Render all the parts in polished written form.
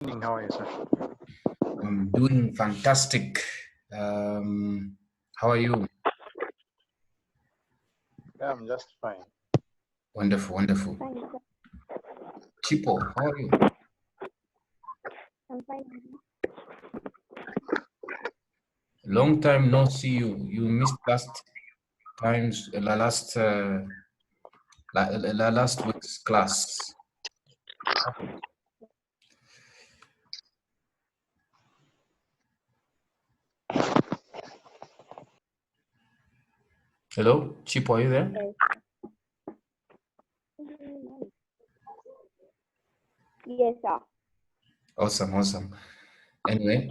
How are you, sir? I'm doing fantastic. How are you? Yeah, I'm just fine. Wonderful, wonderful. Fine, sir. Chipo, how are you? I'm fine. Long time no see you. You missed last times, last week's class. What happened? Hello, Chipo, are you there? Yes, sir. Awesome, awesome. Anyway,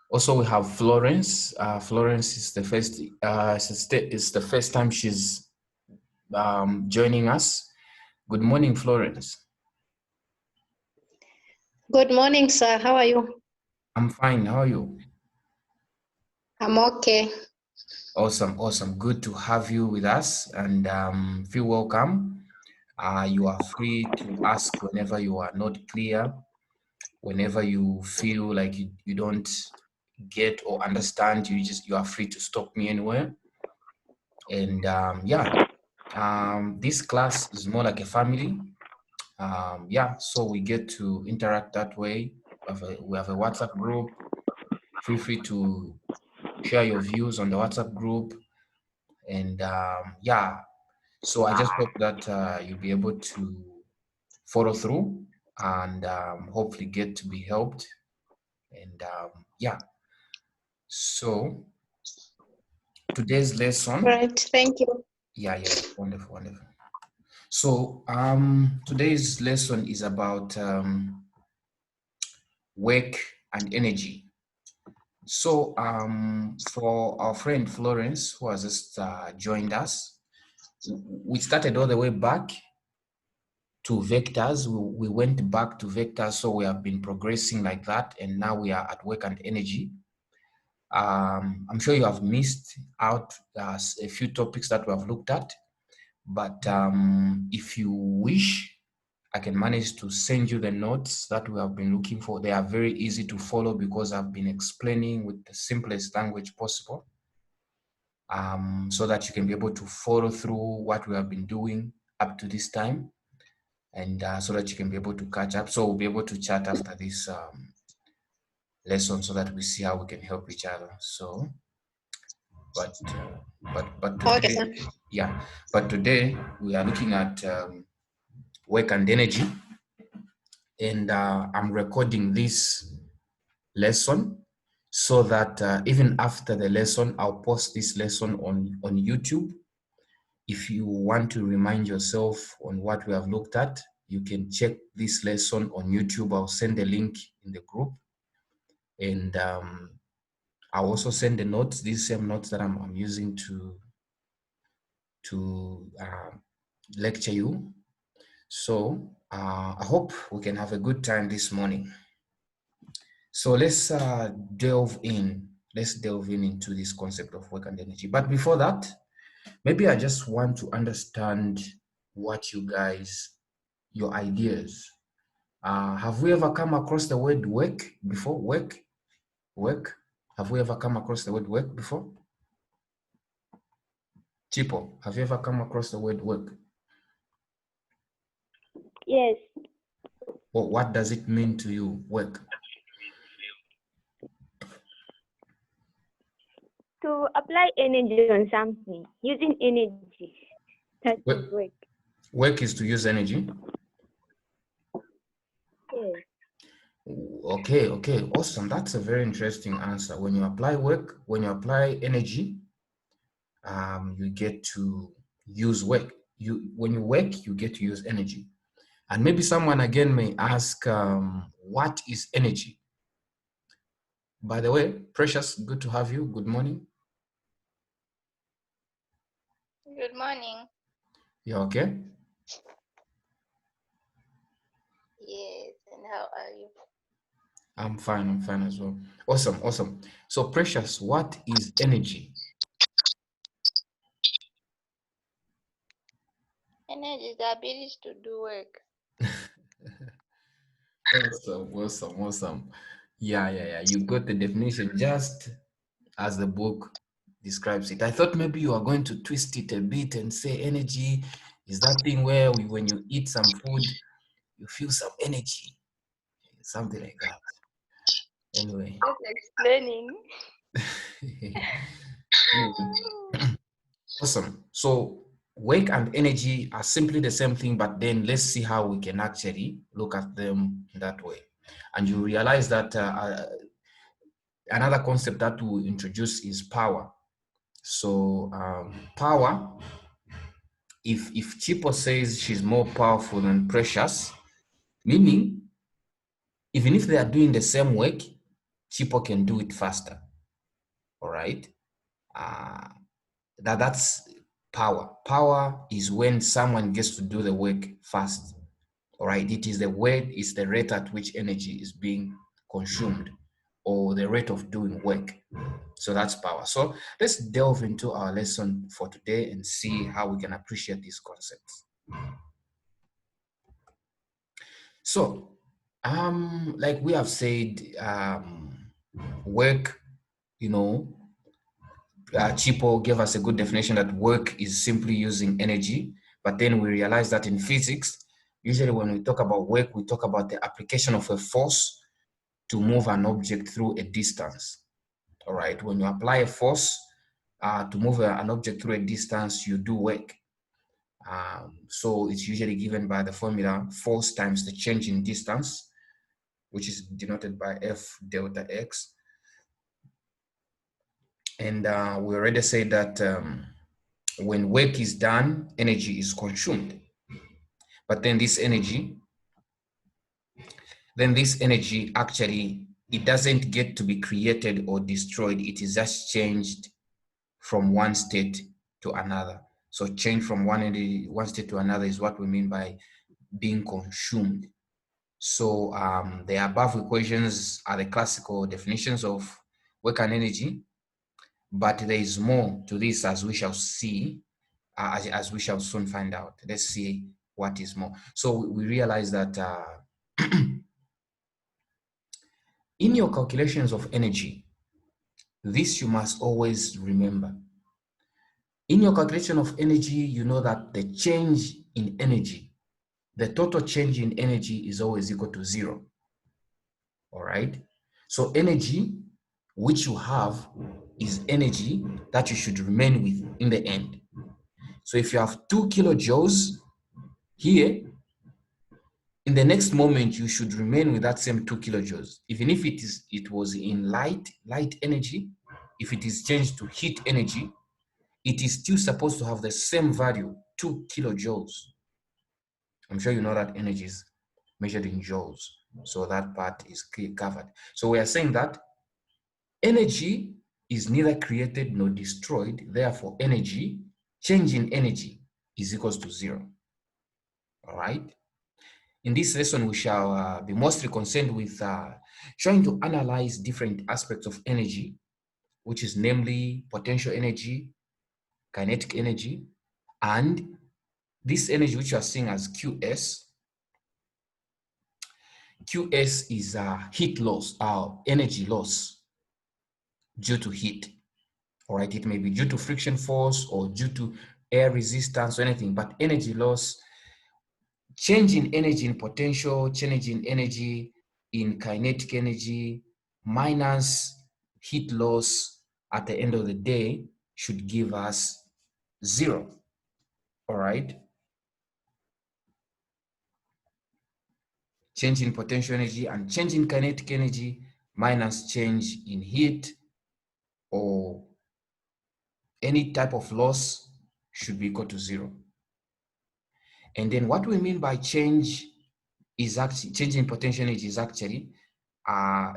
also we have Florence. Florence is the first. It's the first time she's joining us. Good morning, Florence. Good morning, sir. How are you? I'm fine. How are you? I'm okay. Awesome, awesome. Good to have you with us and feel welcome. You are free to ask whenever you are not clear, whenever you feel like you don't get or understand, you are free to stop me anywhere. And this class is more like a family. So we get to interact that way. We have a WhatsApp group. Feel free to share your views on the WhatsApp group. And so I just hope that you'll be able to follow through and hopefully get to be helped. And so today's lesson. Right. Thank you. Yeah, wonderful, wonderful. So today's lesson is about work and energy. So for our friend Florence, who has just joined us, we started all the way back to vectors. We went back to vectors, so we have been progressing like that, and now we are at work and energy. I'm sure you have missed out a few topics that we have looked at, but if you wish, I can manage to send you the notes that we have been looking for. They are very easy to follow because I've been explaining with the simplest language possible, so that you can be able to follow through what we have been doing up to this time, and so that you can be able to catch up. So we'll be able to chat after this lesson so that we see how we can help each other. So, but Okay, today, sir. but today we are looking at work and energy, and I'm recording this lesson so that even after the lesson, I'll post this lesson on YouTube. If you want to remind yourself on what we have looked at, you can check this lesson on YouTube. I'll send the link in the group, and I'll also send the notes, these same notes that I'm using to lecture you. So I hope we can have a good time this morning. So let's delve in. Let's delve in into this concept of work and energy. But before that, maybe I just want to understand what you guys, your ideas. Have we ever come across the word work before? Work. Have we ever come across the word work before? Chipo, have you ever come across the word work? Yes. Or what does it mean to you, work? To apply energy on something, using energy. That's Work, work. work is to use energy. Yes. Okay, awesome. That's a very interesting answer. When you apply work, when you apply energy, you get to use work. When you work, you get to use energy. And maybe someone again may ask, what is energy? By the way, Precious, good to have you. Good morning. Good morning. You okay? Yes, and how are you? I'm fine as well. Awesome. So Precious, what is energy? Energy is the ability to do work. Awesome. Yeah. You got the definition just as the book describes it. I thought maybe you are going to twist it a bit and say energy is that thing where when you eat some food, you feel some energy, something like that. Anyway. Just explaining. Awesome. So work and energy are simply the same thing, but then let's see how we can actually look at them that way. And you realize that another concept that we introduce is power. So power, if Chipo says she's more powerful than Precious, meaning even if they are doing the same work, Chipo can do it faster. All right. That's power. Power is when someone gets to do the work fast. All right. It is the rate at which energy is being consumed, or the rate of doing work. So that's power. So let's delve into our lesson for today and see how we can appreciate these concepts. So, like we have said, work, Chipo gave us a good definition that work is simply using energy. But then we realize that in physics, usually when we talk about work, we talk about the application of a force to move an object through a distance. All right. When you apply a force to move an object through a distance, you do work. So it's usually given by the formula force times the change in distance, which is denoted by F delta X. And we already said that when work is done, energy is consumed. But then this energy actually, it doesn't get to be created or destroyed. It is just changed from one state to another. So change from one state to another is what we mean by being consumed. So the above equations are the classical definitions of work and energy, but there is more to this, as we shall see, as we shall soon find out. Let's see what is more. So we realize that in your calculations of energy, this you must always remember. In your calculation of energy, you know that the change in energy, the total change in energy is always equal to 0. All right. So energy which you have is energy that you should remain with in the end. So if you have 2 kilojoules here, in the next moment, you should remain with that same 2 kilojoules. Even if it was in light energy, if it is changed to heat energy, it is still supposed to have the same value, 2 kilojoules. I'm sure you know that energy is measured in joules. So that part is covered. So we are saying that energy is neither created nor destroyed. Therefore, change in energy is equals to 0. All right. In this lesson, we shall be mostly concerned with trying to analyze different aspects of energy, which is namely potential energy, kinetic energy, and this energy which you are seeing as QS. QS is heat loss, energy loss due to heat. All right, it may be due to friction force or due to air resistance or anything, but energy loss, change in energy in potential, change in energy in kinetic energy, minus heat loss at the end of the day should give us 0. All right. Change in potential energy and change in kinetic energy minus change in heat or any type of loss should be equal to 0. And then what we mean by change in potential energy is actually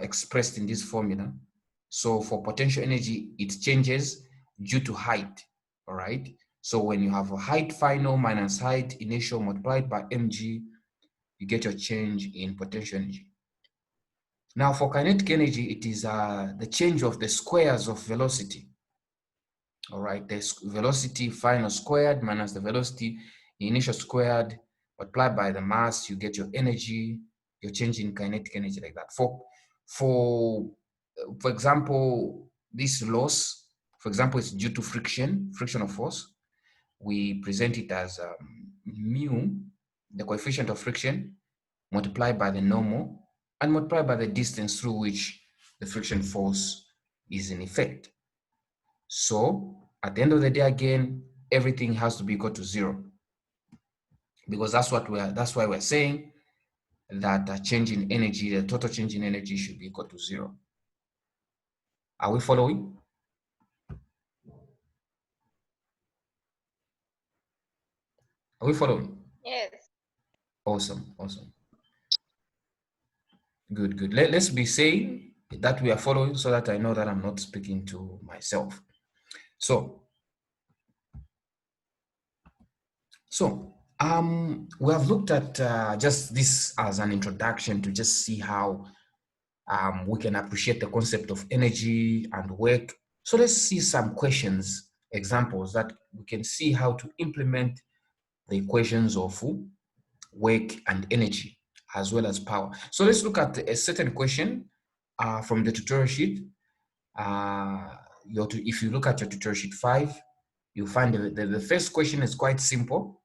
expressed in this formula. So for potential energy, it changes due to height. All right. So when you have a height final minus height initial multiplied by mg, you get your change in potential energy. Now for kinetic energy, it is the change of the squares of velocity. All right, the velocity final squared minus the velocity initial squared multiplied by the mass, you get your energy. you're changing kinetic energy like that. For example, this loss, for example, is due to frictional force. We present it as mu, the coefficient of friction, multiplied by the normal, and multiplied by the distance through which the friction force is in effect. So at the end of the day, again, everything has to be equal to 0, because that's why we're saying that a change in energy, the total change in energy, should be equal to 0. Are we following? Are we following? Yes. Awesome. Good. Let's be saying that we are following, so that I know that I'm not speaking to myself. So we have looked at just this as an introduction to just see how we can appreciate the concept of energy and work. So let's see some questions, examples that we can see how to implement the equations of work and energy as well as power. So let's look at a certain question from the tutorial sheet. If you look at your tutorial sheet 5, you'll find the first question is quite simple.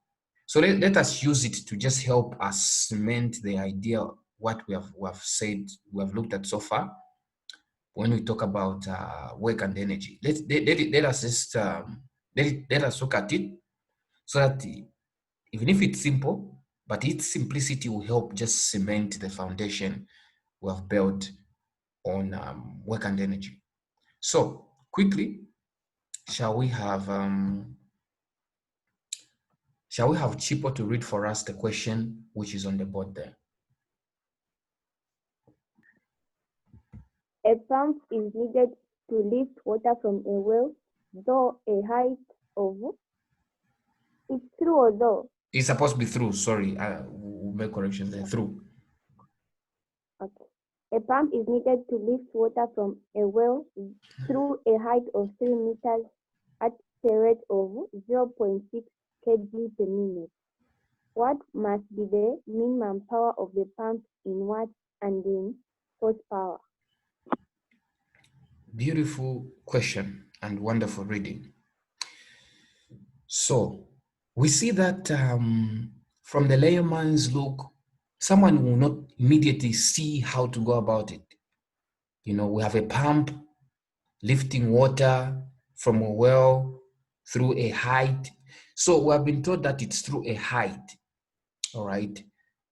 So let us use it to just help us cement the idea what we have said, we have looked at so far when we talk about work and energy. Let us just let us look at it, so that even if it's simple, but its simplicity will help just cement the foundation we have built on work and energy. So quickly, shall we have Chipo to read for us the question which is on the board there? A pump is needed to lift water from a well, though a height of, it's through or though? It's supposed to be through, sorry, we'll make correction there, through. Okay. A pump is needed to lift water from a well through a height of 3 meters at a rate of 0.6 kg per minute. What must be the minimum power of the pump in watts and in horsepower? Beautiful question and wonderful reading. So we see that from the layman's look, someone will not immediately see how to go about it. You know, we have a pump lifting water from a well through a height. So we have been told that it's through a height, all right?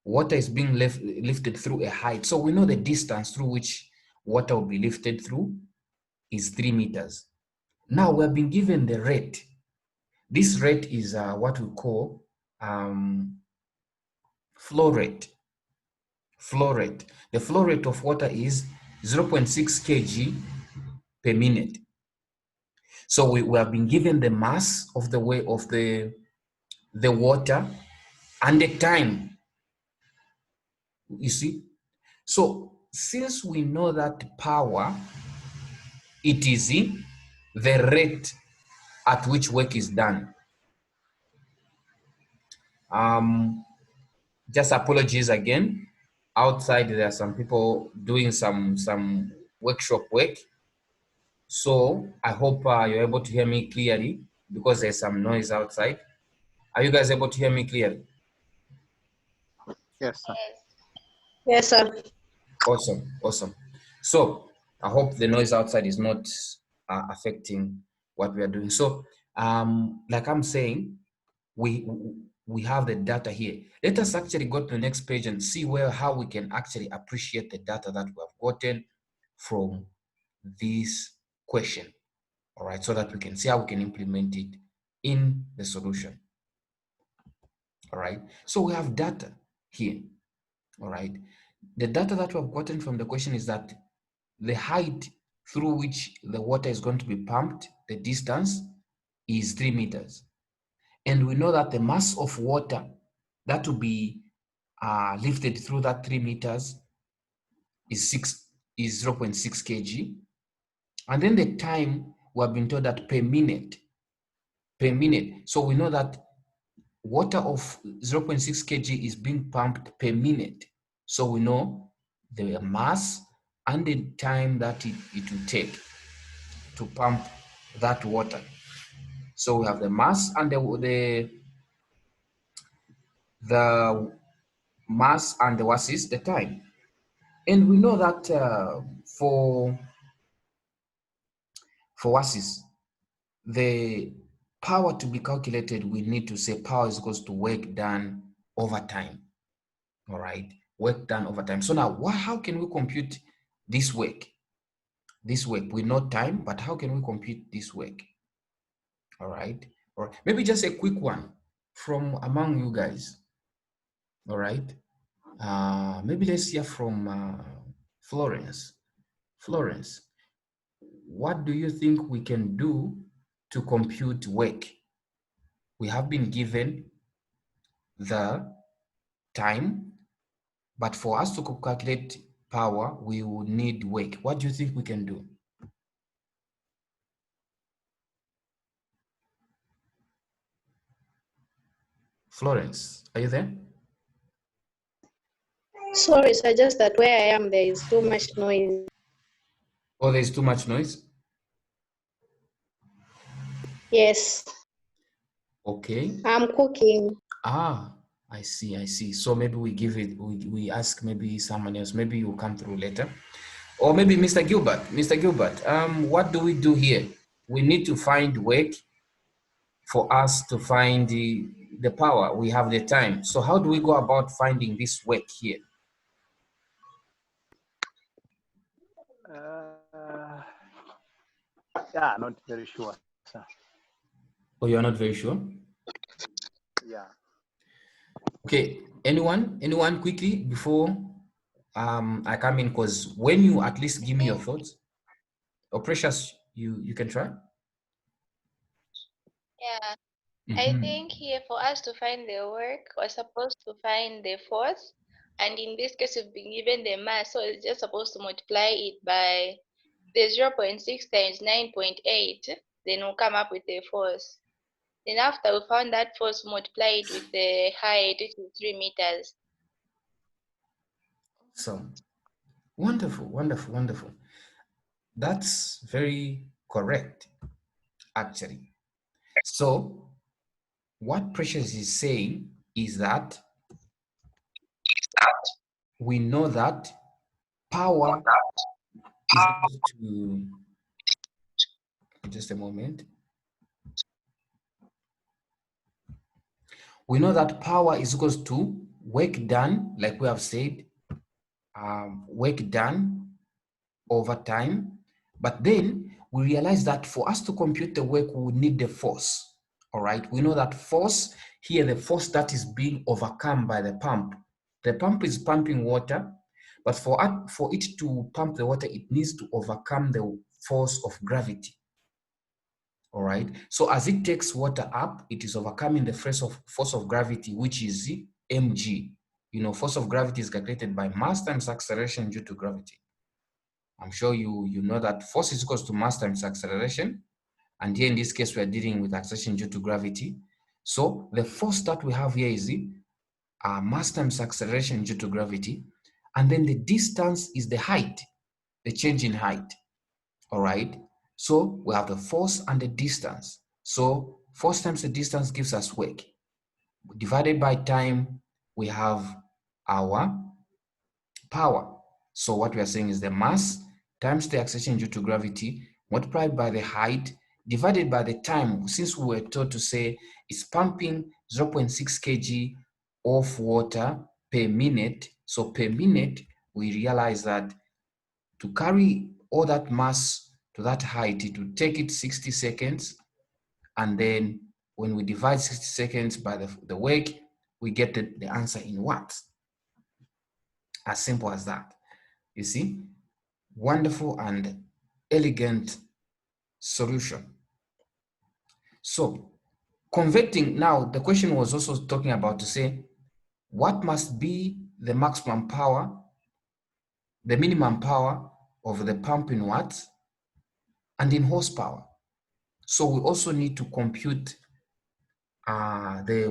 Water is being lifted through a height. So we know the distance through which water will be lifted through is 3 meters. Now we have been given the rate. This rate is what we call flow rate. Flow rate. The flow rate of water is 0.6 kg per minute. So we have been given the mass of the way of the water and the time. You see? So since we know that power, it is in the rate at which work is done. Just apologies again. Outside there are some people doing some workshop work. So I hope you're able to hear me clearly, because there's some noise outside. Are you guys able to hear me clearly? Yes, sir. Yes, sir. Awesome. So I hope the noise outside is not affecting what we are doing. So like I'm saying, we have the data here. Let us actually go to the next page and see how we can actually appreciate the data that we have gotten from this question. All right, so that we can see how we can implement it in the solution. All right, so we have data here. All right, the data that we have gotten from the question is that the height through which the water is going to be pumped, the distance, is 3 meters. And we know that the mass of water that will be lifted through that 3 meters is 0.6 kg. And then the time, we have been told that per minute. So we know that water of 0.6 kg is being pumped per minute. So we know the mass and the time that it will take to pump that water. So we have the mass and the mass and what is the time. And we know that for what is the power to be calculated, we need to say power is equals to work done over time. All right, work done over time. So now, how can we compute this work? This work, we know time, but how can we compute this work? All right, or maybe just a quick one from among you guys. All right, maybe let's hear from Florence. Florence, what do you think we can do to compute work? We have been given the time, but for us to calculate power, we will need work. What do you think we can do? Florence, are you there? Sorry, sir, just that where I am, there is too much noise. Oh, there's too much noise? Yes, Okay. I'm cooking. Ah, I see, I see. So maybe we give it, we ask maybe someone else, maybe you'll come through later. Or maybe Mr. Gilbert. Mr. Gilbert, what do we do here? We need to find work for us to find the power. We have the time. So how do we go about finding this work here? Yeah, not very sure. Sir. Oh, you're not very sure? Yeah. Okay, anyone quickly before I come in, because when you at least give me your thoughts. Oh, Precious, you can try. Yeah, I Mhm. think here for us to find the work, we're supposed to find the force. And in this case, we've been given the mass, so it's just supposed to multiply it by the 0.6 times 9.8. Then we'll come up with the force. Then after we found that force, multiply it with the height, which is 3 meters. So wonderful, wonderful, wonderful. That's very correct, actually. So what Precious is saying is that we know that power is equal to, just a moment. We know that power is equals to work done, like we have said, work done over time. But then we realize that for us to compute the work, we would need the force. All right, we know that force here, the force that is being overcome by the pump. The pump is pumping water, but for it to pump the water, it needs to overcome the force of gravity. All right, so as it takes water up, it is overcoming the force of gravity, which is mg. You know, force of gravity is calculated by mass times acceleration due to gravity. I'm sure you know that force is equals to mass times acceleration. And here in this case, we are dealing with acceleration due to gravity. So the force that we have here is mass times acceleration due to gravity. And then the distance is the height, the change in height. All right. So we have the force and the distance. So force times the distance gives us work. Divided by time, we have our power. So what we are saying is the mass times the acceleration due to gravity multiplied by the height divided by the time, since we were told to say it's pumping 0.6 kg of water per minute. So per minute, we realize that to carry all that mass to that height, it will take it 60 seconds. And then when we divide 60 seconds by the work, we get the answer in watts. As simple as that. You see, wonderful and elegant solution. So converting, now the question was also talking about to say, what must be the maximum power, the minimum power of the pump in watts and in horsepower? So we also need to compute the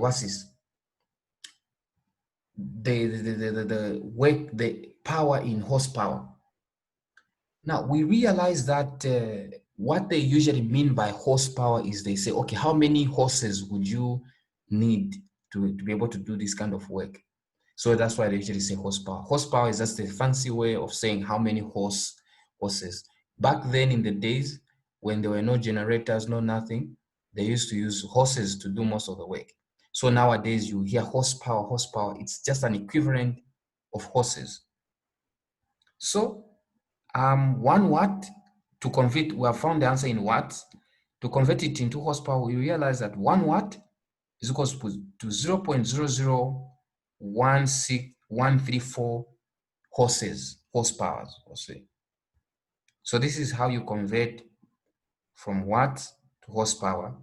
the work, the power in horsepower. Now we realize that what they usually mean by horsepower is they say, okay, how many horses would you need to be able to do this kind of work? So that's why they usually say horsepower. Horsepower is just a fancy way of saying how many horses. Back then in the days when there were no generators, no nothing, they used to use horses to do most of the work. So nowadays you hear horsepower, it's just an equivalent of horses. So 1 watt, to convert, we have found the answer in watts. To convert it into horsepower, we realize that 1 watt is equals to 0.0016134 horsepower. So this is how you convert from watts to horsepower.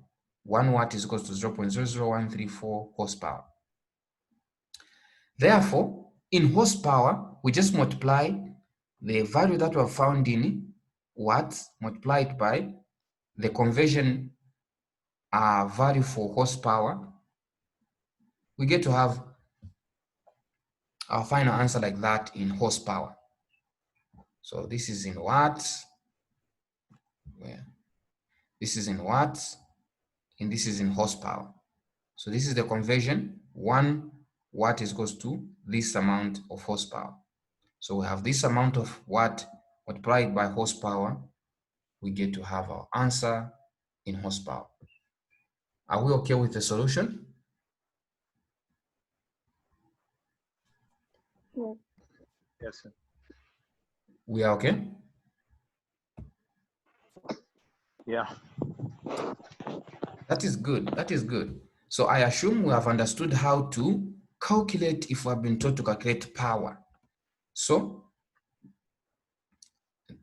1 watt is equals to 0.00134 horsepower. Therefore, in horsepower, we just multiply the value that we have found in watts multiplied by the conversion value for horsepower. We get to have our final answer like that in horsepower. So this is in watts, this is in watts, and this is in horsepower. So this is the conversion. 1 watt is equals to this amount of horsepower. So we have this amount of watt multiplied by horsepower. We get to have our answer in horsepower. Are we okay with the solution? Yes. Yes, sir. We are okay? Yeah. That is good. That is good. So I assume we have understood how to calculate if we have been taught to calculate power. So,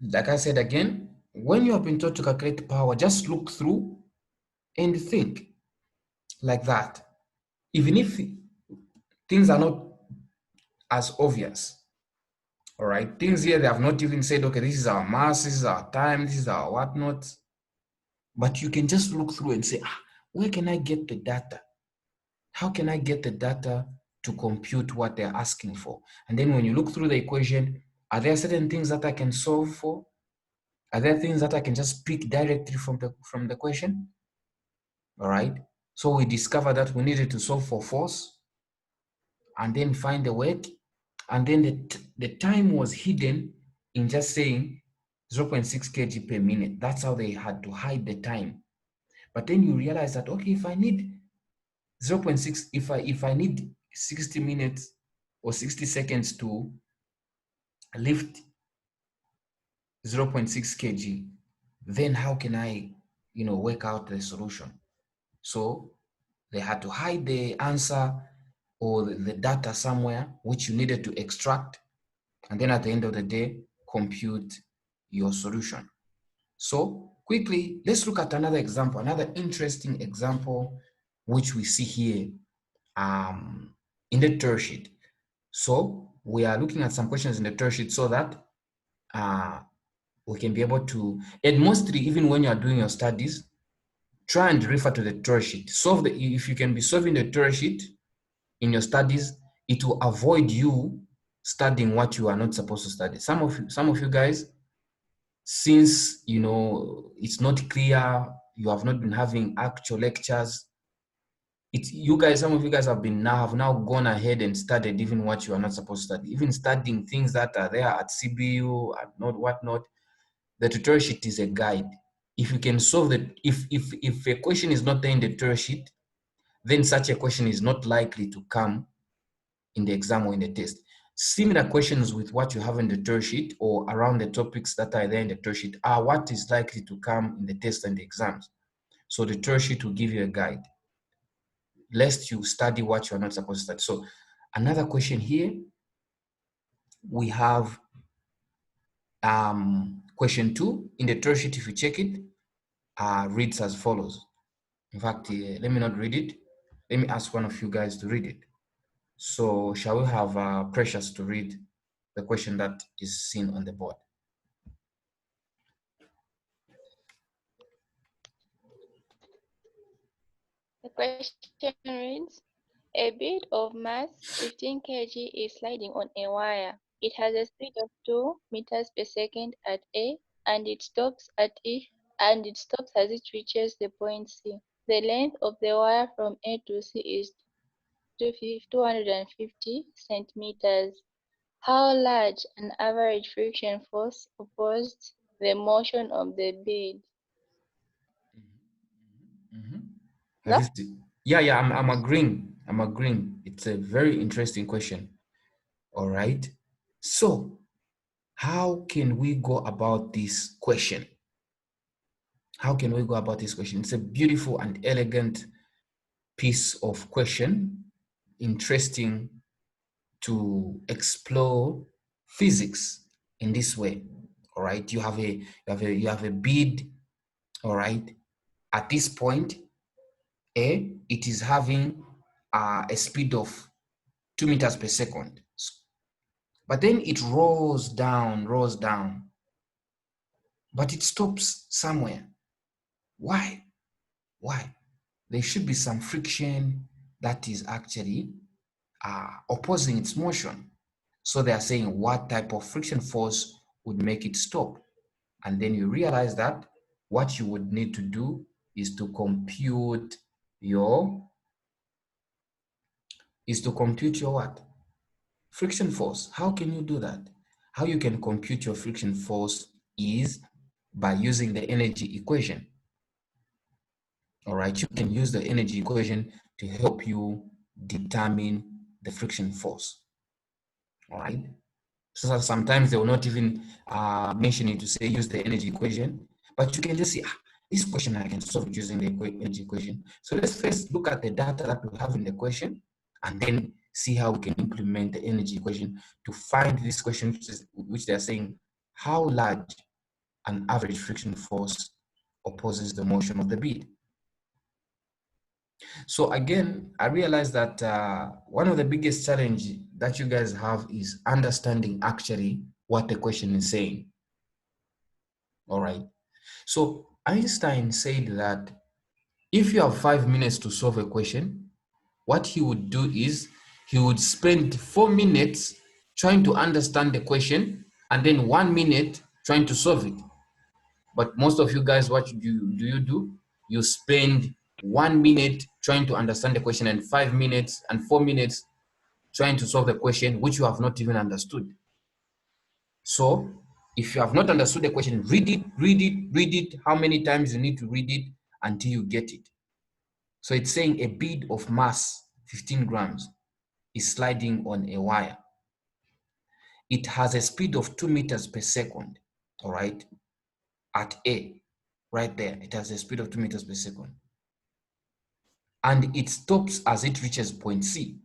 like I said again, when you have been taught to calculate power, just look through and think like that. Even if things are not as obvious, all right? Things here, they have not even said, okay, this is our mass, this is our time, this is our whatnot. But you can just look through and say, where can I get the data? How can I get the data to compute what they're asking for? And then when you look through the equation, are there certain things that I can solve for? Are there things that I can just pick directly from the question? All right. So we discovered that we needed to solve for force and then find the work. And then the time was hidden in just saying 0.6 kg per minute. That's how they had to hide the time. But then you realize that, okay, if I need 0.6, if I need 60 minutes or 60 seconds to lift 0.6 kg, then how can I, work out the solution? So they had to hide the answer or the data somewhere which you needed to extract, and then at the end of the day, compute your solution. So quickly, let's look at another example, another interesting example, which we see here in the term sheet. So we are looking at some questions in the term sheet so that we can be able to, and mostly even when you are doing your studies, try and refer to the term sheet. If you can be solving the term sheet in your studies, it will avoid you studying what you are not supposed to study. Some of you guys, since it's not clear, you have not been having actual lectures, some of you guys have now gone ahead and studied even what you are not supposed to study, even studying things that are there at CBU and not whatnot. The tutorial sheet is a guide. If you can solve if a question is not there in the tutorial sheet, then such a question is not likely to come in the exam or in the test. Similar questions with what you have in the tutorial sheet or around the topics that are there in the tutorial sheet are what is likely to come in the test and the exams. So the tutorial sheet will give you a guide, lest you study what you're not supposed to study. So another question here, we have question 2 in the tutorial sheet. If you check it, reads as follows. In fact, let me not read it. Let me ask one of you guys to read it. So shall we have Precious to read the question that is seen on the board? The question reads, A bead of mass 15 kg is sliding on a wire. It has a speed of 2 meters per second at A and it stops as it reaches the point C. The length of the wire from A to C is 250 centimeters. How large an average friction force opposed the motion of the bead? That is yeah, I'm agreeing. I'm agreeing. It's a very interesting question. All right. So, how can we go about this question? How can we go about this question? It's a beautiful and elegant piece of question, interesting to explore physics in this way. All right, you have a bead. All right, at this point, it is having a speed of 2 meters per second, but then it rolls down, but it stops somewhere. Why? There should be some friction that is actually opposing its motion. So they are saying what type of friction force would make it stop. And then you realize that what you would need to do is to compute your what? Friction force. How can you do that? How you can compute your friction force is by using the energy equation. All right, you can use the energy equation to help you determine the friction force. All right, so sometimes they will not even mention it to say use the energy equation, but you can just see this question I can solve using the energy equation. So let's first look at the data that we have in the question and then see how we can implement the energy equation to find this question, which they are saying how large an average friction force opposes the motion of the bead. So again, I realized that one of the biggest challenge that you guys have is understanding actually what the question is saying. All right. So Einstein said that if you have 5 minutes to solve a question, what he would do is he would spend 4 minutes trying to understand the question and then 1 minute trying to solve it. But most of you guys, what do you do? You spend 1 minute trying to understand the question and 5 minutes and 4 minutes trying to solve the question, which you have not even understood. So if you have not understood the question, read it, how many times you need to read it until you get it. So it's saying a bead of mass, 15 grams, is sliding on a wire. It has a speed of 2 meters per second, all right, at A, right there. It has a speed of 2 meters per second. And it stops as it reaches point C.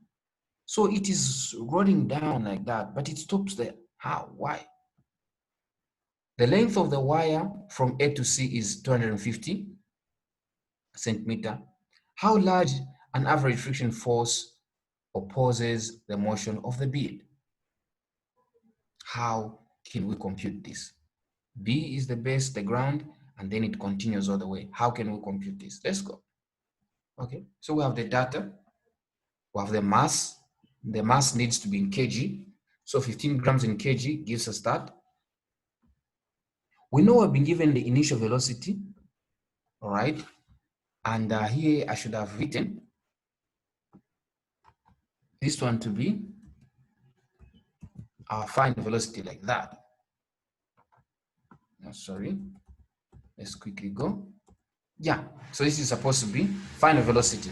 So it is rolling down like that, but it stops there. How? Why? The length of the wire from A to C is 250 centimeter. How large an average friction force opposes the motion of the bead? How can we compute this? B is the base, the ground, and then it continues all the way. How can we compute this? Let's go. Okay, so we have the data, we have the mass. The mass needs to be in kg. So 15 grams in kg gives us that. We know we've been given the initial velocity, all right? And here I should have written this one to be our final velocity like that. No, sorry, let's quickly go. Yeah, so this is supposed to be final velocity.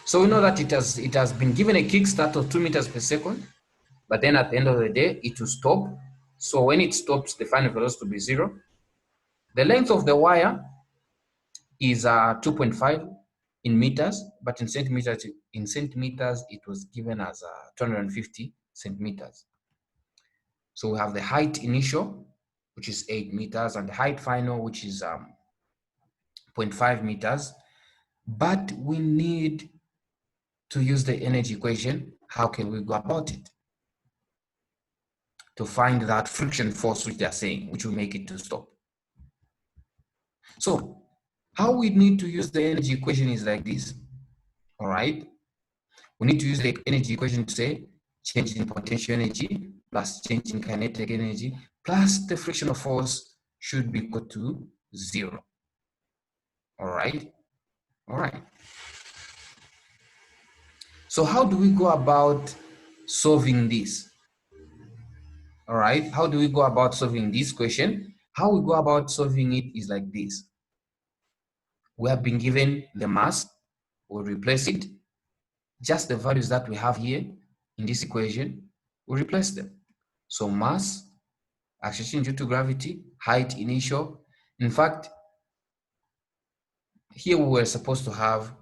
So we know that it has been given a kickstart of 2 meters per second, but then at the end of the day, it will stop. So when it stops, the final velocity will be 0. The length of the wire is 2.5 in meters, but in centimeters it was given as 250 centimeters. So we have the height initial, which is 8 meters, and the height final, which is 0.5 meters. But we need to use the energy equation. How can we go about it? To find that friction force which they are saying, which will make it to stop. So how we need to use the energy equation is like this, all right? We need to use the energy equation to say change in potential energy plus change in kinetic energy plus the frictional force should be equal to 0. All right. All right. So how do we go about solving this? All right. How do we go about solving this question? How we go about solving it is like this. We have been given the mass, we'll replace it. Just the values that we have here in this equation, we'll replace them. So mass, acceleration due to gravity, height initial. In fact, here we were supposed to have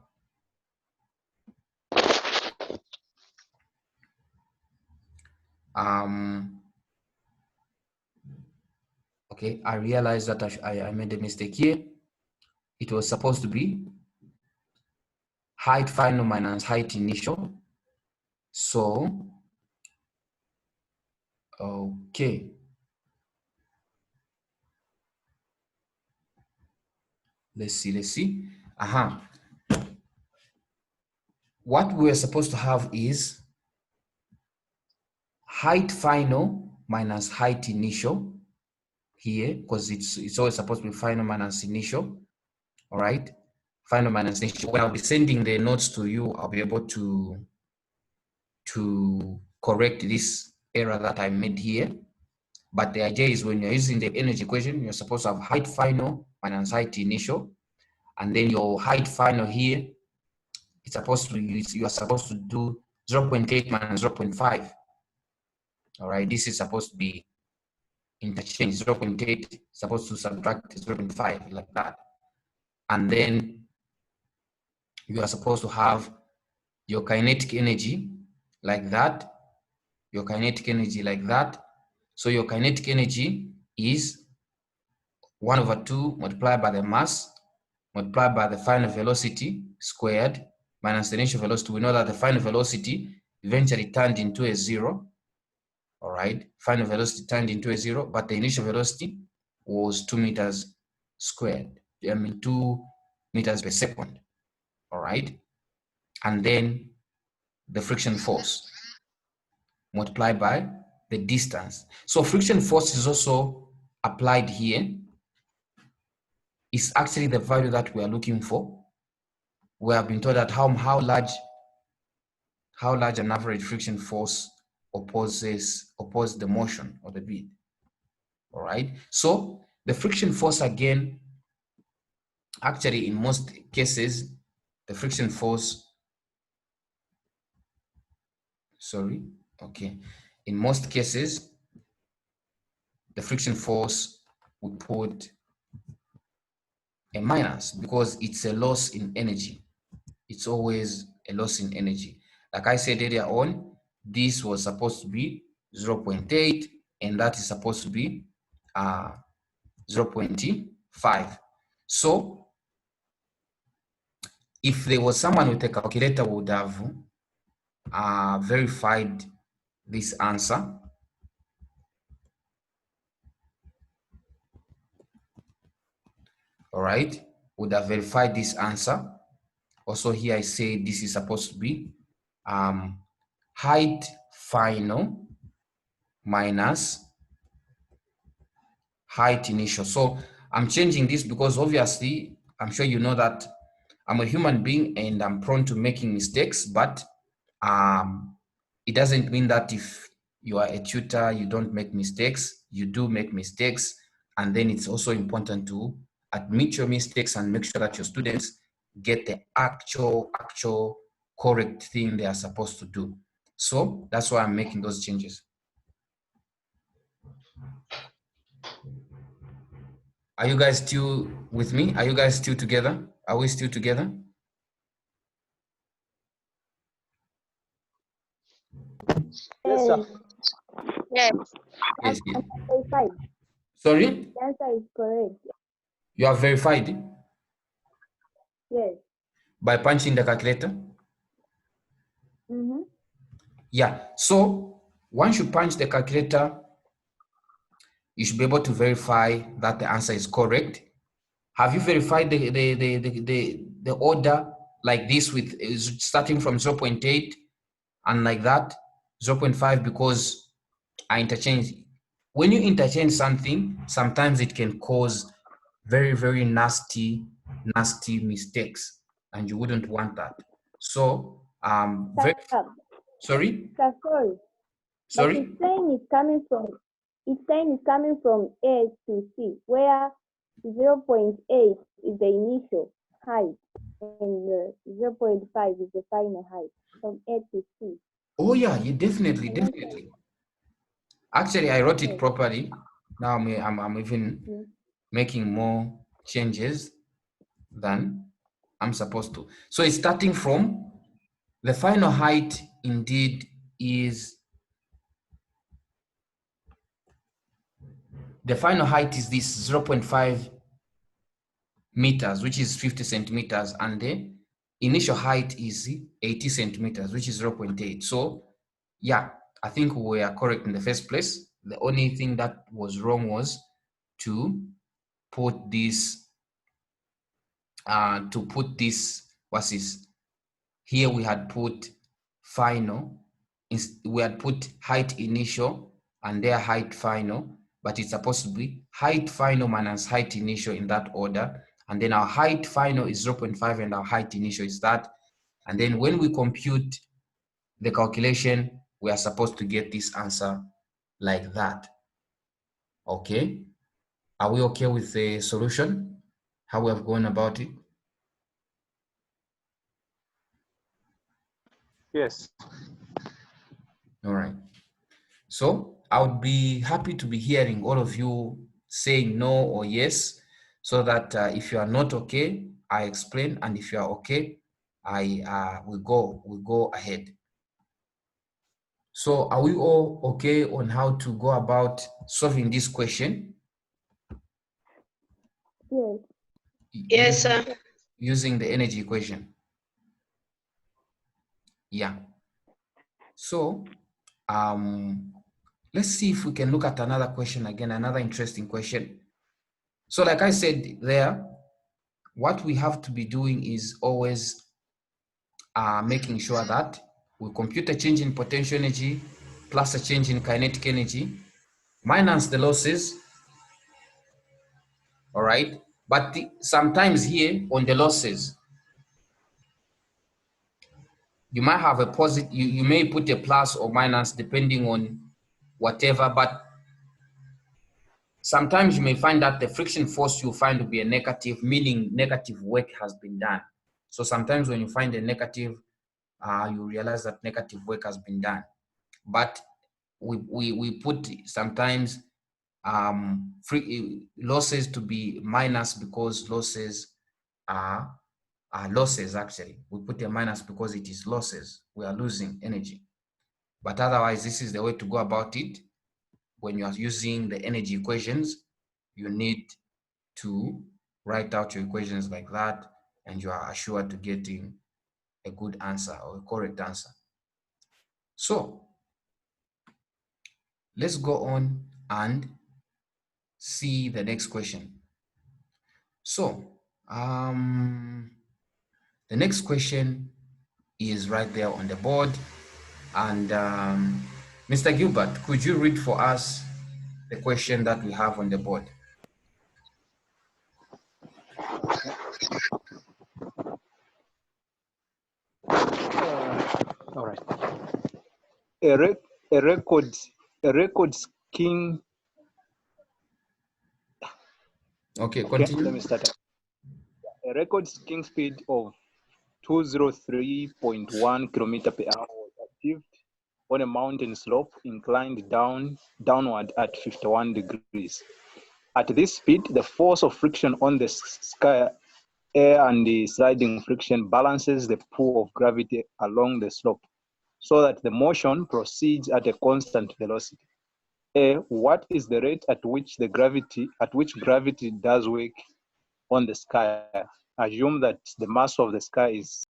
okay, I realized that I made a mistake here. It was supposed to be height final minus height initial. So, okay. Let's see. What we're supposed to have is height final minus height initial here, because it's always supposed to be final minus initial. All right, final minus initial. When I'll be sending the notes to you, I'll be able to correct this error that I made here. But the idea is when you're using the energy equation, you're supposed to have height final minus height initial, and then your height final here, it's supposed to you are supposed to do 0.8 minus 0.5. All right, this is supposed to be interchange. 0.8 supposed to subtract 0.5 like that, and then you are supposed to have your kinetic energy like that, your kinetic energy like that. So your kinetic energy is 1/2 multiplied by the mass multiplied by the final velocity squared minus the initial velocity. We know that the final velocity eventually turned into a 0. All right, final velocity turned into a 0, but the initial velocity was 2 meters squared. 2 meters per second. All right, and then the friction force multiplied by the distance. So friction force is also applied here. It's actually the value that we are looking for. We have been told that how large an average friction force opposes the motion of the bead. All right. So the friction force again, actually in most cases, the friction force. In most cases, the friction force would put a minus because it's a loss in energy. It's always a loss in energy. Like I said earlier on, this was supposed to be 0.8 and that is supposed to be 0.5. So if there was someone with a calculator would have verified this answer. All right, would have verified this answer. Also here I say this is supposed to be height final minus height initial. So I'm changing this because obviously I'm sure you know that I'm a human being and I'm prone to making mistakes, but it doesn't mean that if you are a tutor, you don't make mistakes. You do make mistakes. And then it's also important to admit your mistakes and make sure that your students get the actual correct thing they are supposed to do. So that's why I'm making those changes. Are you guys still with me? Are you guys still together? Are we still together? Yes, sir. Yes. Yes. Verified. Sorry? The answer is correct. You have verified? Yes. By punching the calculator? Mm-hmm. Yeah. So once you punch the calculator, you should be able to verify that the answer is correct. Have you verified the order like this with starting from 0.8 and like that, 0.5 because I interchange. When you interchange something, sometimes it can cause very, very nasty mistakes, and you wouldn't want that. So, Sir, sorry? sir, sorry. But Sorry? it's saying it's coming from A to C, where 0.8 is the initial height and 0.5 is the final height from A to C. Oh yeah, definitely. Actually, I wrote it properly. Now I'm even making more changes than I'm supposed to. So it's starting from the final height indeed is, the final height is this 0.5 meters, which is 50 centimeters, and the initial height is 80 centimeters, which is 0.8. So yeah, I think we are correct in the first place. The only thing that was wrong was to put this, what's this? Here we had put final, we had put height initial and their height final, but it's supposed to be height final minus height initial in that order. And then our height final is 0.5 and our height initial is that. And then when we compute the calculation, we are supposed to get this answer like that. Okay. Are we okay with the solution? How we have gone about it? Yes. All right. So I would be happy to be hearing all of you saying no or yes, so that if you are not okay, I explain, and if you are okay, I will go ahead. So are we all okay on how to go about solving this question? Yes. Yes, sir. Using the energy equation. Yeah. So let's see if we can look at another question again, another interesting question. So like I said there, what we have to be doing is always making sure that we compute a change in potential energy plus a change in kinetic energy minus the losses. All right. But sometimes here on the losses, you might have a positive, you may put a plus or minus depending on whatever, but sometimes you may find that the friction force you find to be a negative, meaning negative work has been done. So sometimes when you find a negative, you realize that negative work has been done. But we put sometimes losses to be minus because losses are losses. Actually, we put a minus because it is losses. We are losing energy. But otherwise, this is the way to go about it. When you are using the energy equations, you need to write out your equations like that, and you are assured to getting a good answer or a correct answer. So let's go on and see the next question. So the next question is right there on the board, and Mr. Gilbert, could you read for us the question that we have on the board? All right. A record skiing. Okay, Okay, continue. let me start. A record skiing speed of 203.1 kilometer per hour was achieved on a mountain slope inclined downward at 51 degrees. At this speed, the force of friction on the sky, air, and the sliding friction balances the pull of gravity along the slope, so that the motion proceeds at a constant velocity. A, what is the rate at which gravity does work on the sky? Assume that the mass of the sky is